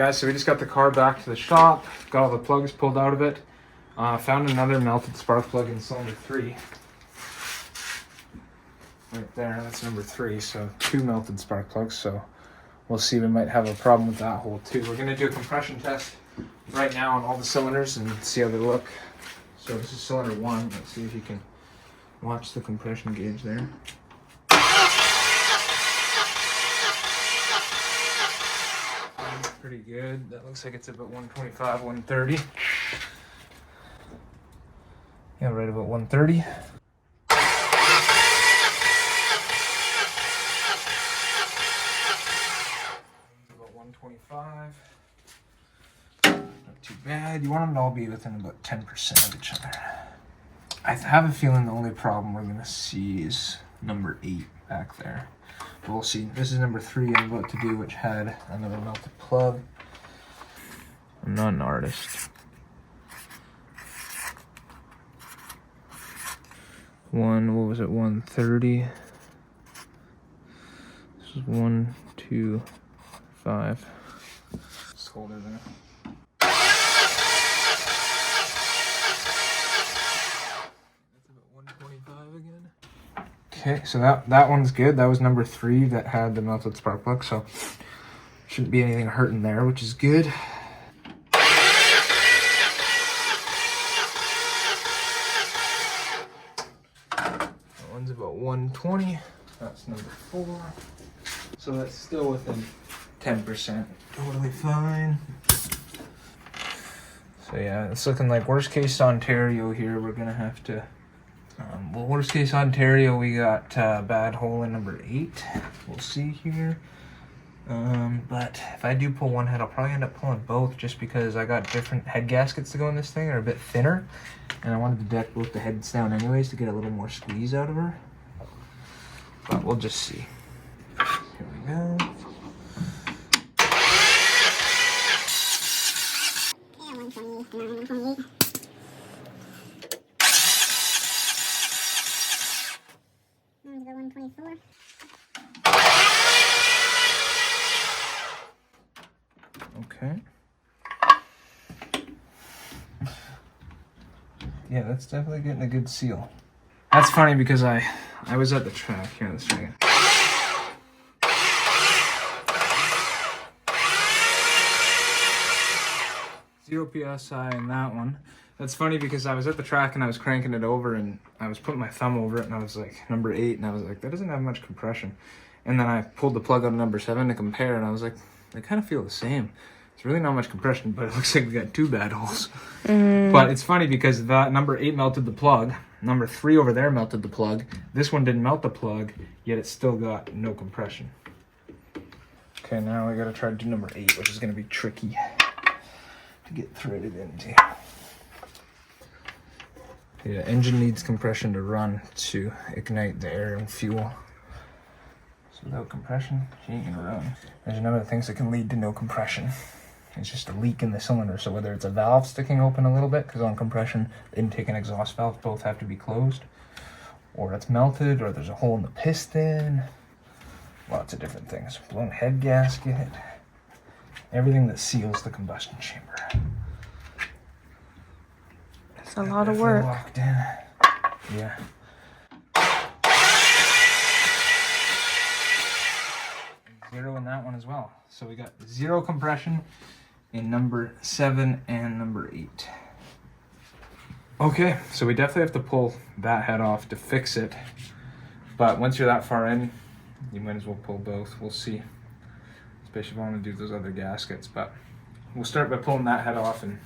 guys, so we just got the car back to the shop, got all the plugs pulled out of it, found another melted spark plug in cylinder 3. Right there, that's number 3, so 2 melted spark plugs, so we'll see, we might have a problem with that hole too. We're gonna do a compression test right now on all the cylinders and see how they look. So this is cylinder 1, let's see if you can watch the compression gauge there. Pretty good. That looks like it's about 125, 130. Yeah, right about 130. About 125. Not too bad. You want them to all be within about 10% of each other. I have a feeling the only problem we're going to see is number 8 back there. We'll see. This is number 3 I'm about to do, which had another melted plug. I'm not an artist. What was it, 130? This is 1, 2, 5. Just hold it there. That's about 125 again. Okay, so that one's good. That was number 3 that had the melted spark plug, so shouldn't be anything hurting there, which is good. That one's about 120. That's number 4. So that's still within 10%. Totally fine. So yeah, it's looking like worst case Ontario here. We're gonna have to well, worst case Ontario, we got a bad hole in number 8. We'll see here. But if I do pull one head, I'll probably end up pulling both just because I got different head gaskets to go in this thing. They're a bit thinner. And I wanted to deck both the heads down anyways to get a little more squeeze out of her. But we'll just see. Here we go. Yeah, 128. Mine's about 124. Okay. Yeah, that's definitely getting a good seal. That's funny because I was at the track. Here, let's try again. Zero PSI in that one. That's funny because I was at the track and I was cranking it over and I was putting my thumb over it and I was like, number 8, and I was like, that doesn't have much compression. And then I pulled the plug out of number 7 to compare and I was like, they kind of feel the same. It's really not much compression, but it looks like we got 2 bad holes. But it's funny because that number 8 melted the plug. Number 3 over there melted the plug. This one didn't melt the plug, yet it still got no compression. Okay, now we gotta try to do number 8, which is gonna be tricky to get threaded into. Yeah, engine needs compression to run to ignite the air and fuel. So without compression, she ain't gonna run. There's a number of things that can lead to no compression. It's just a leak in the cylinder. So whether it's a valve sticking open a little bit, because on compression, the intake and exhaust valves both have to be closed, or it's melted, or there's a hole in the piston. Lots of different things. Blown head gasket. Everything that seals the combustion chamber. It's a lot of work. Locked in. Yeah. Zero in that one as well. So we got 0 compression in number 7 and number 8. Okay, so we definitely have to pull that head off to fix it. But once you're that far in, you might as well pull both. We'll see. Especially if I want to do those other gaskets. But we'll start by pulling that head off and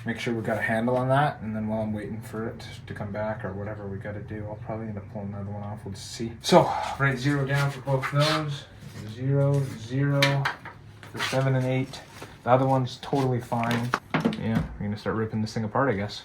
make sure we've got a handle on that, and then while I'm waiting for it to come back or whatever we got to do, I'll probably end up pulling another one off. We'll just see. So write 0 down for both those. 0, 0 for 7 and 8. The other one's totally fine. Yeah, we're gonna start ripping this thing apart, I guess.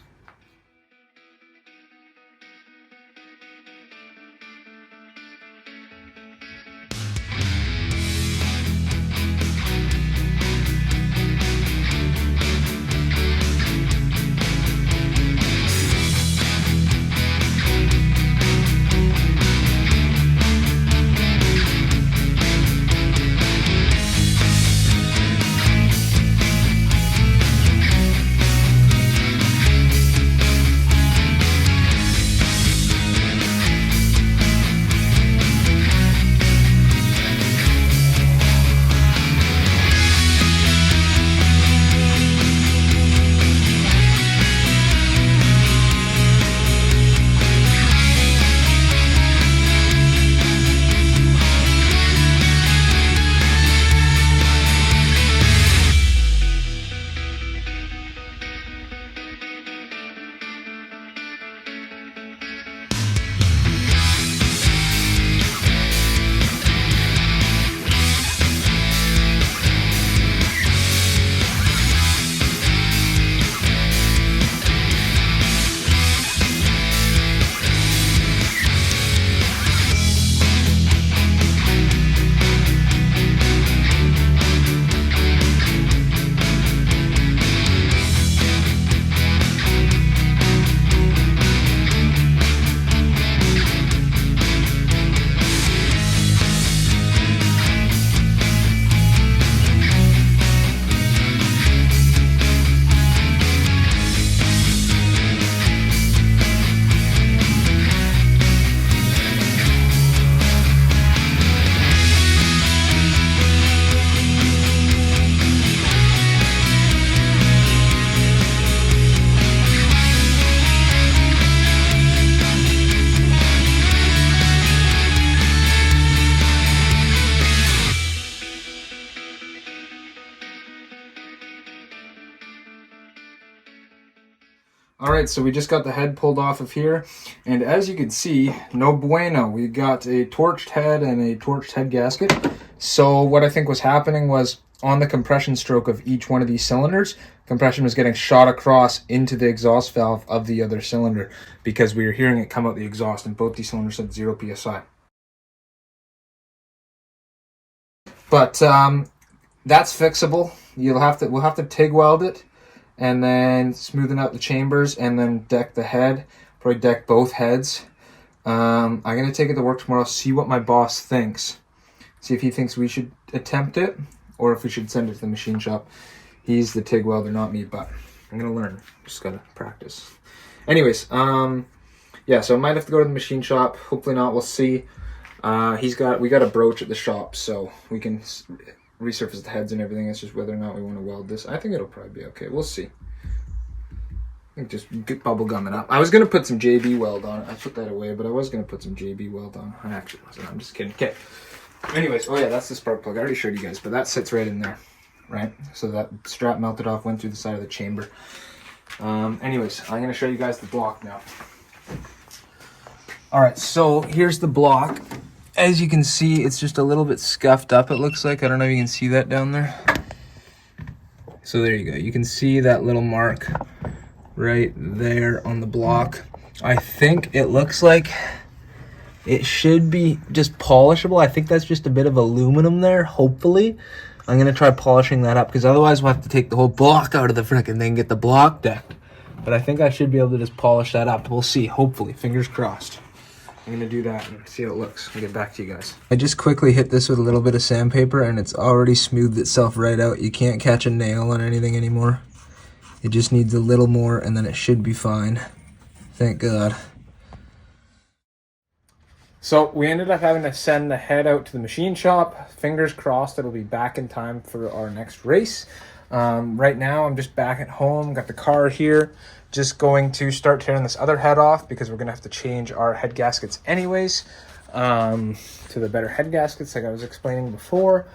All right, so we just got the head pulled off of here, and as you can see, no bueno. We got a torched head and a torched head gasket. So what I think was happening was on the compression stroke of each one of these cylinders, compression was getting shot across into the exhaust valve of the other cylinder because we were hearing it come out the exhaust, and both these cylinders had 0 psi. But that's fixable. We'll have to TIG weld it, and then smoothen out the chambers, and then deck the head. Probably deck both heads. I'm gonna take it to work tomorrow, see what my boss thinks. See if he thinks we should attempt it, or if we should send it to the machine shop. He's the TIG welder, not me, but I'm gonna learn. Just gotta practice. Anyways, yeah, so I might have to go to the machine shop. Hopefully not, we'll see. We got a broach at the shop, so we can resurface the heads and everything. It's just whether or not we want to weld this. I think it'll probably be okay. We'll see. I think just bubble gum it up. I was gonna put some JB weld on it. I put that away, but I was gonna put some JB weld on. I actually wasn't. I'm just kidding. Okay. Anyways, oh yeah, that's the spark plug. I already showed you guys, but that sits right in there, right? So that strap melted off, went through the side of the chamber. Anyways, I'm gonna show you guys the block now. All right, so here's the block. As you can see, it's just a little bit scuffed up, it looks like. I don't know if you can see that down there. So there you go. You can see that little mark right there on the block. I think it looks like it should be just polishable. I think that's just a bit of aluminum there, hopefully. I'm going to try polishing that up, because otherwise we'll have to take the whole block out of the frickin' thing, get the block decked. But I think I should be able to just polish that up. We'll see, hopefully. Fingers crossed. I'm going to do that and see how it looks. I'll get back to you guys. I just quickly hit this with a little bit of sandpaper, and it's already smoothed itself right out. You can't catch a nail on anything anymore. It just needs a little more, and then it should be fine. Thank God. So we ended up having to send the head out to the machine shop. Fingers crossed it'll be back in time for our next race. Right now I'm just back at home, got the car here. Just going to start tearing this other head off, because we're going to have to change our head gaskets anyways to the better head gaskets like I was explaining before.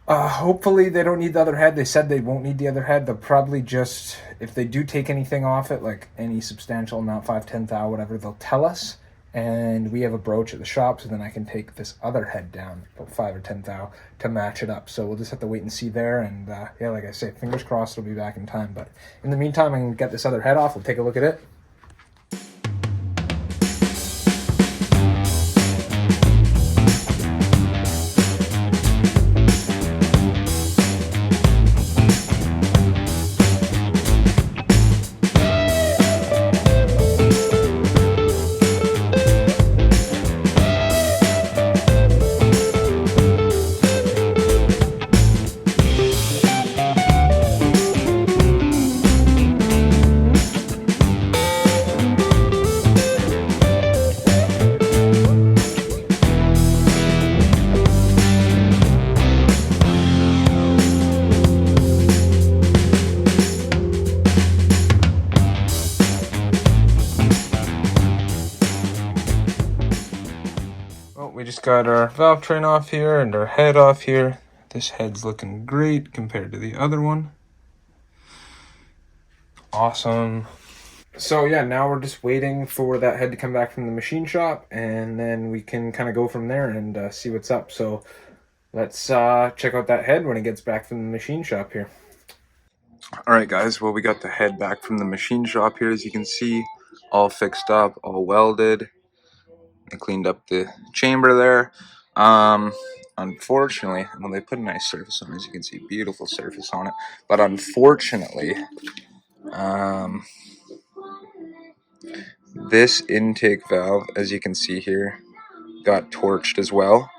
Hopefully they don't need the other head. They said they won't need the other head. They'll probably just, if they do take anything off it, like any substantial amount, 5-10 thou, whatever, they'll tell us. And we have a broach at the shop, so then I can take this other head down about 5 or 10 thou to match it up. So we'll just have to wait and see there. And yeah, like I say, fingers crossed it'll be back in time. But in the meantime, I can get this other head off. We'll take a look at it. We just got our valve train off here and our head off here. This head's looking great compared to the other one. Awesome. So yeah, now we're just waiting for that head to come back from the machine shop, and then we can kind of go from there and see what's up. So let's check out that head when it gets back from the machine shop here. All right, guys. Well, we got the head back from the machine shop here, as you can see, all fixed up, all welded. I cleaned up the chamber there. Unfortunately, well, they put a nice surface on it, as you can see, beautiful surface on it. But unfortunately, this intake valve, as you can see here, got torched as well.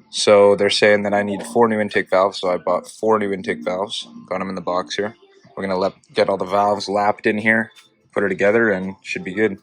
So they're saying that I need 4 new intake valves, so I bought 4 new intake valves. Got them in the box here. We're gonna get all the valves lapped in here, put it together, and should be good.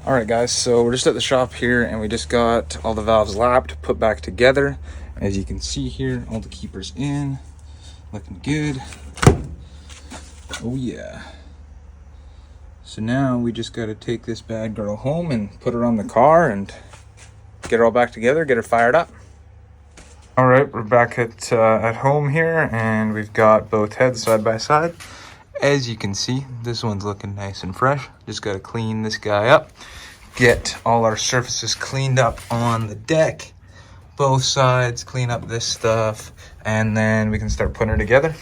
Alright guys, so we're just at the shop here and we just got all the valves lapped, put back together. As you can see here, all the keepers in, looking good. Oh yeah. So now we just got to take this bad girl home and put her on the car and get her all back together, get her fired up. Alright, we're back at home here and we've got both heads side by side. As you can see, this one's looking nice and fresh. Just got to clean this guy up, get all our surfaces cleaned up on the deck, both sides, clean up this stuff, and then we can start putting her together.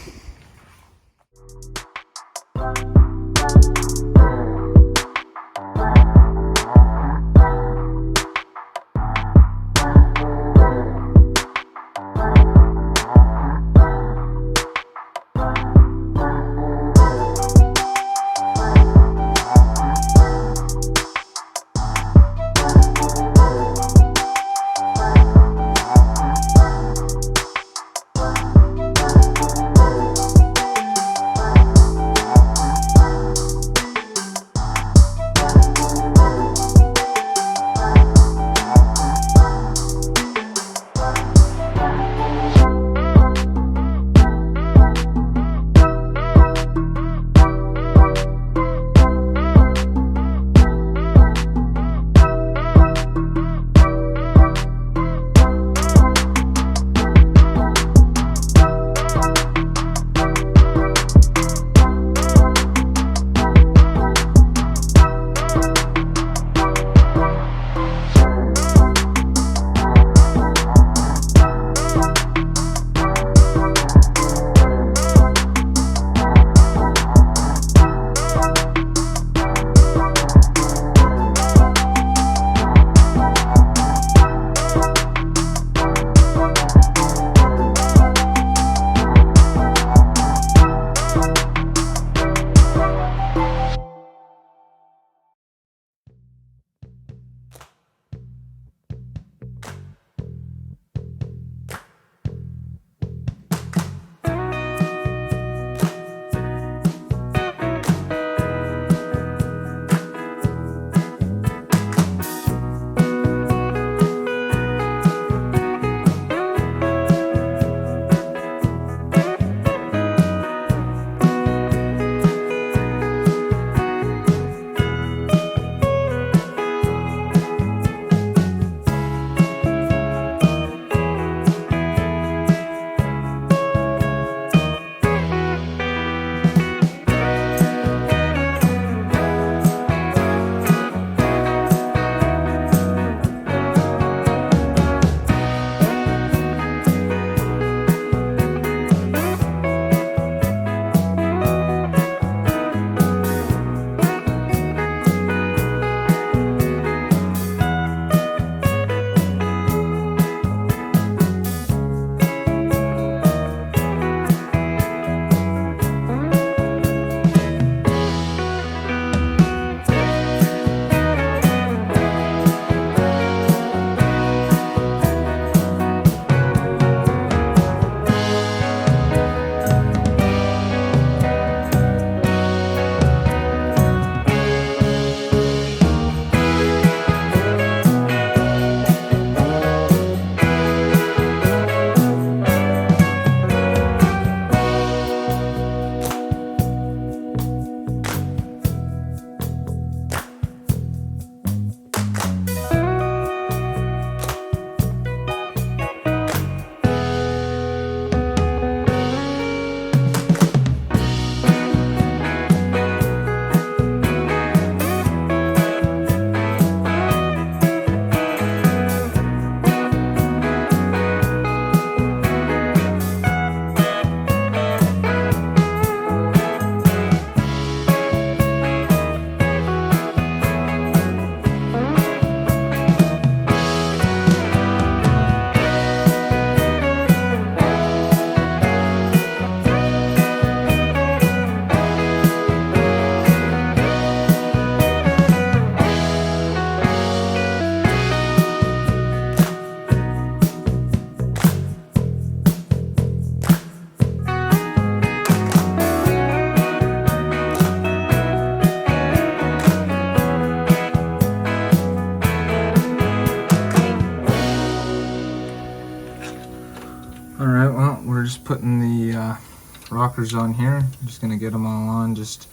rockers on here. I'm just gonna get them all on, just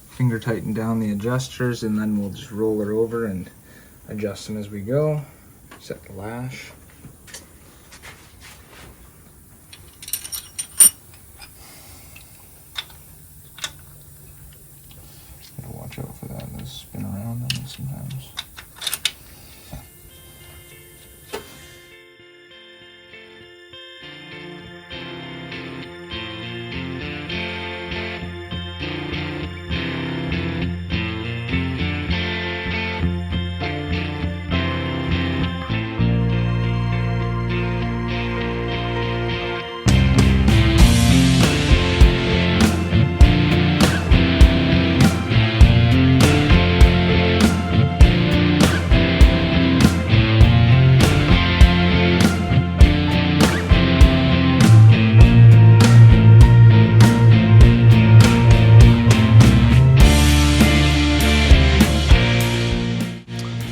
finger tighten down the adjusters, and then we'll just roll her over and adjust them as we go. Set the lash. Gotta watch out for that. Those spin around on them sometimes.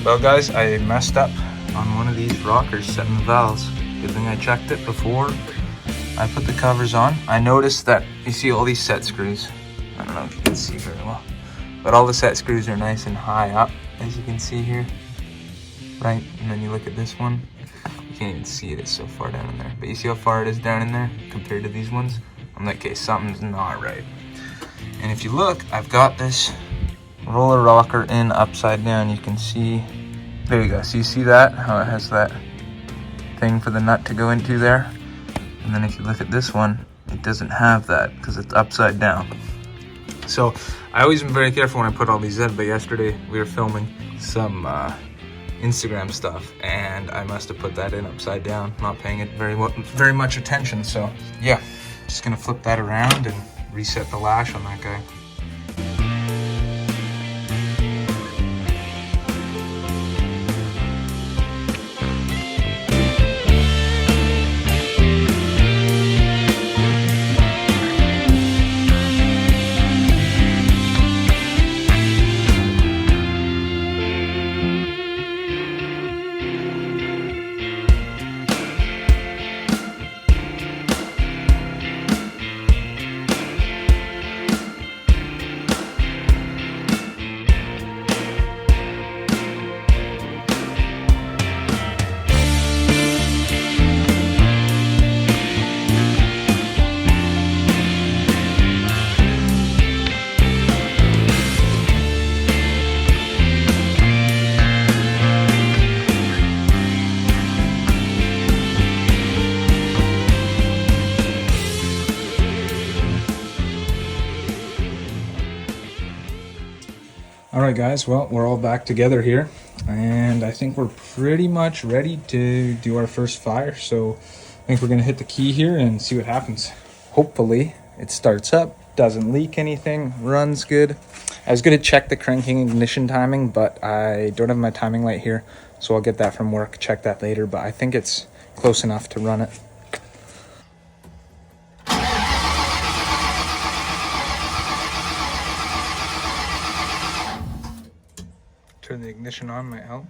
Well guys, I messed up on one of these rockers setting the valves. Good thing I checked it before I put the covers on. I noticed that you see all these set screws. I don't know if you can see very well, but all the set screws are nice and high up, as you can see here. Right, and then you look at this one, you can't even see it, it's so far down in there. But you see how far it is down in there compared to these ones? I'm like, okay, something's not right. And if you look, I've got this roller rocker in upside down. You can see, there you go. So you see that, how it has that thing for the nut to go into there? And then if you look at this one, it doesn't have that because it's upside down. So I always am very careful when I put all these in, but yesterday we were filming some Instagram stuff and I must have put that in upside down, not paying it very much attention. So yeah, just gonna flip that around and reset the lash on that guy. Alright guys, well, we're all back together here, and I think we're pretty much ready to do our first fire, so I think we're going to hit the key here and see what happens. Hopefully it starts up, doesn't leak anything, runs good. I was going to check the cranking ignition timing, but I don't have my timing light here, so I'll get that from work, check that later, but I think it's close enough to run it. Turn the ignition on might help.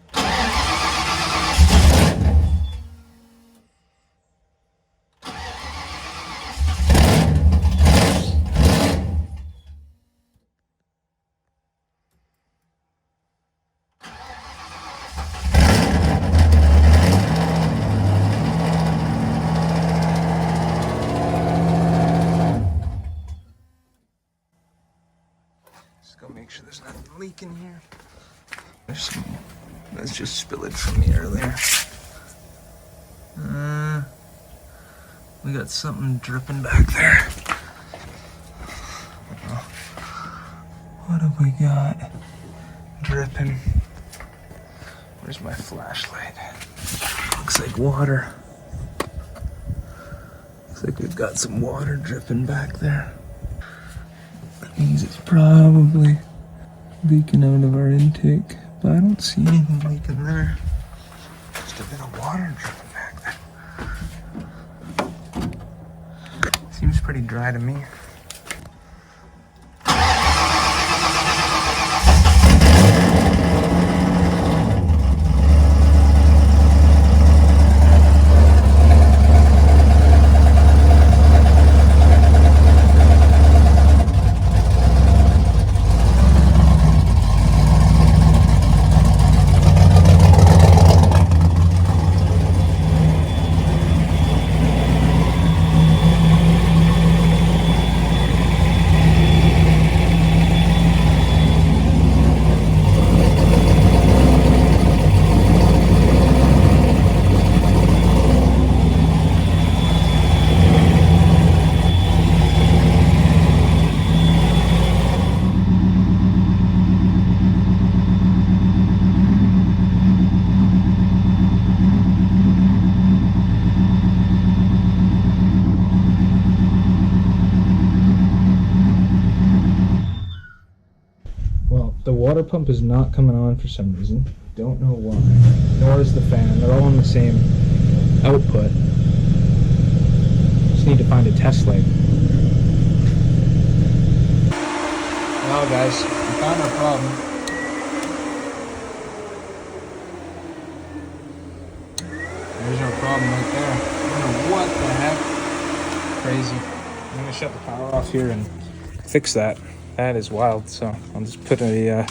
Just go make sure there's nothing leaking here. Let's just spillage from me earlier. We got something dripping back there. What have we got dripping? Where's my flashlight? Looks like water. Looks like we've got some water dripping back there. That means it's probably leaking out of our intake. But I don't see anything leaking there. Just a bit of water dripping back there. Seems pretty dry to me. The water pump is not coming on for some reason. Don't know why. Nor is the fan. They're all on the same output. Just need to find a test light. Well, guys, we found our problem. There's our problem right there. I don't know what the heck. Crazy. I'm gonna shut the power off here and fix that. That is wild. So I'll just put a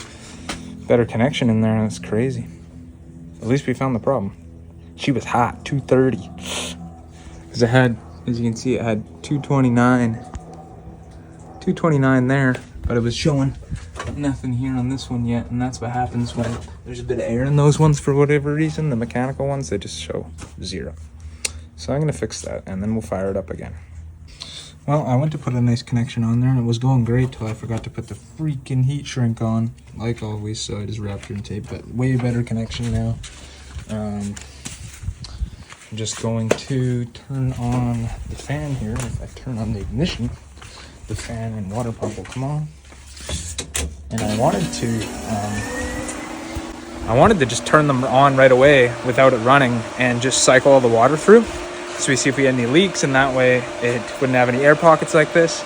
better connection in there, and it's crazy. At least we found the problem. She was hot, 230. Because it had, as you can see, it had 229 there, but it was showing nothing here on this one yet, and that's what happens when there's a bit of air in those ones for whatever reason. The mechanical ones, they just show 0. So I'm gonna fix that, and then we'll fire it up again. Well, I went to put a nice connection on there, and it was going great till I forgot to put the freaking heat shrink on, like always, so I just wrapped it in tape, but way better connection now. I'm just going to turn on the fan here. If I turn on the ignition, the fan and water pump will come on. And I wanted to just turn them on right away without it running and just cycle all the water through, so we see if we had any leaks, and that way it wouldn't have any air pockets like this.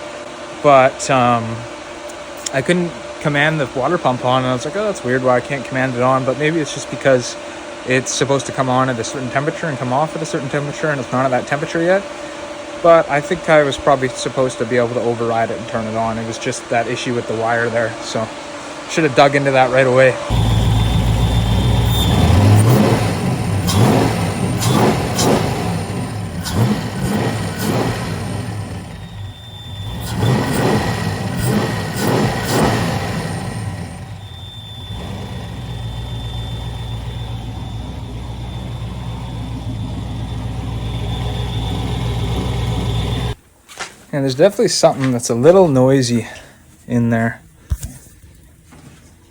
But I couldn't command the water pump on, and I was like, oh, that's weird why I can't command it on, but maybe it's just because it's supposed to come on at a certain temperature and come off at a certain temperature, and it's not at that temperature yet. But I think I was probably supposed to be able to override it and turn it on. It was just that issue with the wire there, so should have dug into that right away. And there's definitely something that's a little noisy in there.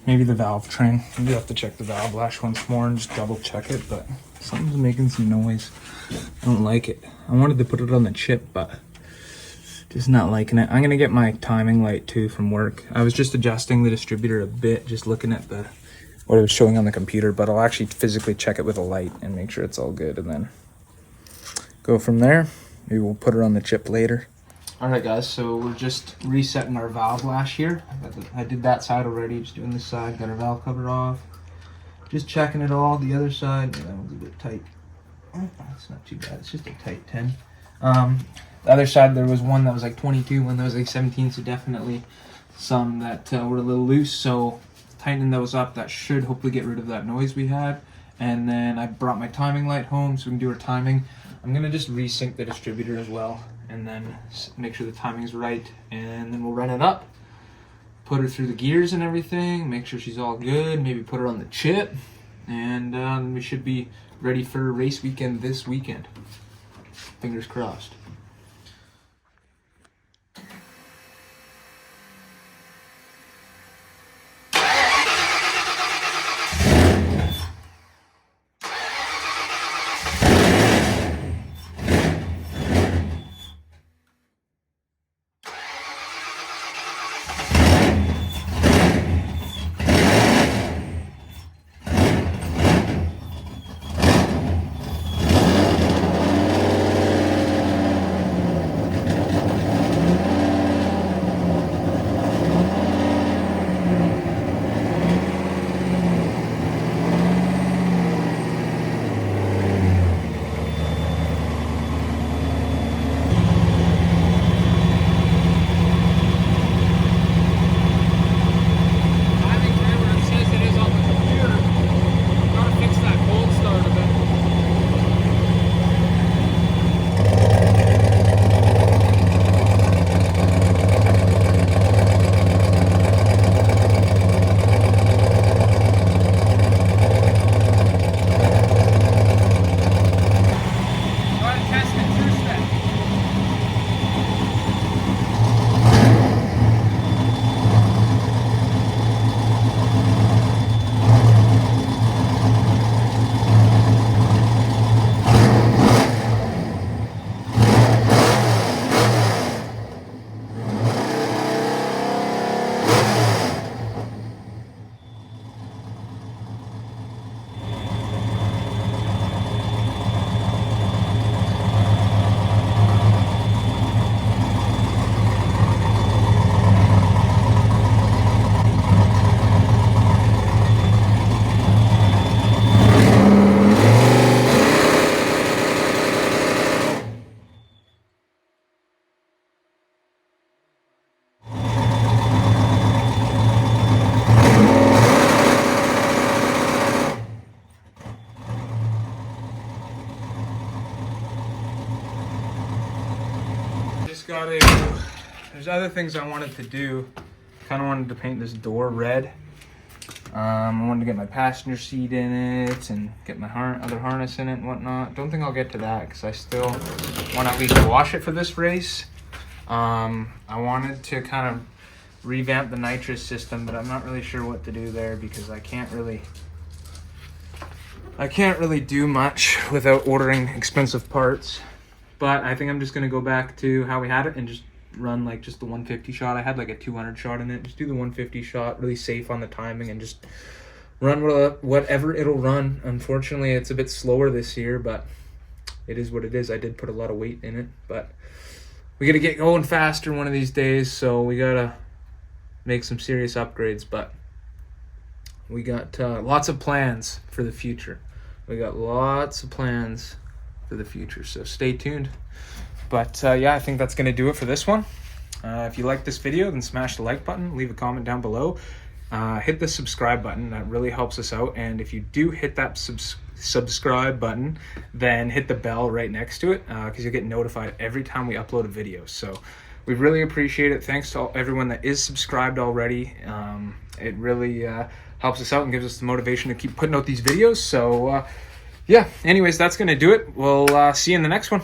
Maybe the valve train. Maybe have to check the valve lash once more and just double check it, but something's making some noise. I don't like it. I wanted to put it on the chip, but just not liking it. I'm gonna get my timing light too from work. I was just adjusting the distributor a bit, just looking at what it was showing on the computer, but I'll actually physically check it with a light and make sure it's all good, and then go from there. Maybe we'll put it on the chip later. Alright guys, so we're just resetting our valve lash here. I did that side already, just doing this side, got our valve cover off. Just checking it all, the other side, that was a bit tight. Oh, it's not too bad, it's just a tight 10. The other side, there was one that was like 22, one that was like 17, so definitely some that were a little loose, so tightening those up, that should hopefully get rid of that noise we had. And then I brought my timing light home so we can do our timing. I'm gonna just resync the distributor as well, and then make sure the timing's right, and then we'll run it up, put her through the gears and everything, make sure she's all good, maybe put her on the chip, and we should be ready for race weekend this weekend. Fingers crossed. there's other things I wanted to do. Kind of wanted to paint this door red. I wanted to get my passenger seat in it and get my other harness in it and whatnot. Don't think I'll get to that because I still want to at least wash it for this race. I wanted to kind of revamp the NITROUS system, but I'm not really sure what to do there because I can't really do much without ordering expensive parts. But I think I'm just gonna go back to how we had it and just run like just the 150 shot. I had like a 200 shot in it. Just do the 150 shot, really safe on the timing, and just run whatever it'll run. Unfortunately, it's a bit slower this year, but it is what it is. I did put a lot of weight in it, but we gotta get going faster one of these days, so we gotta make some serious upgrades. But we got lots of plans for the future. We got lots of plans for the future, so stay tuned. But yeah, I think that's going to do it for this one. If you like this video, then smash the like button, leave a comment down below, hit the subscribe button. That really helps us out. And if you do hit that subscribe button, then hit the bell right next to it, because you'll get notified every time we upload a video. So we really appreciate it. Thanks to everyone that is subscribed already. It really helps us out and gives us the motivation to keep putting out these videos. So yeah, anyways, that's going to do it. We'll see you in the next one.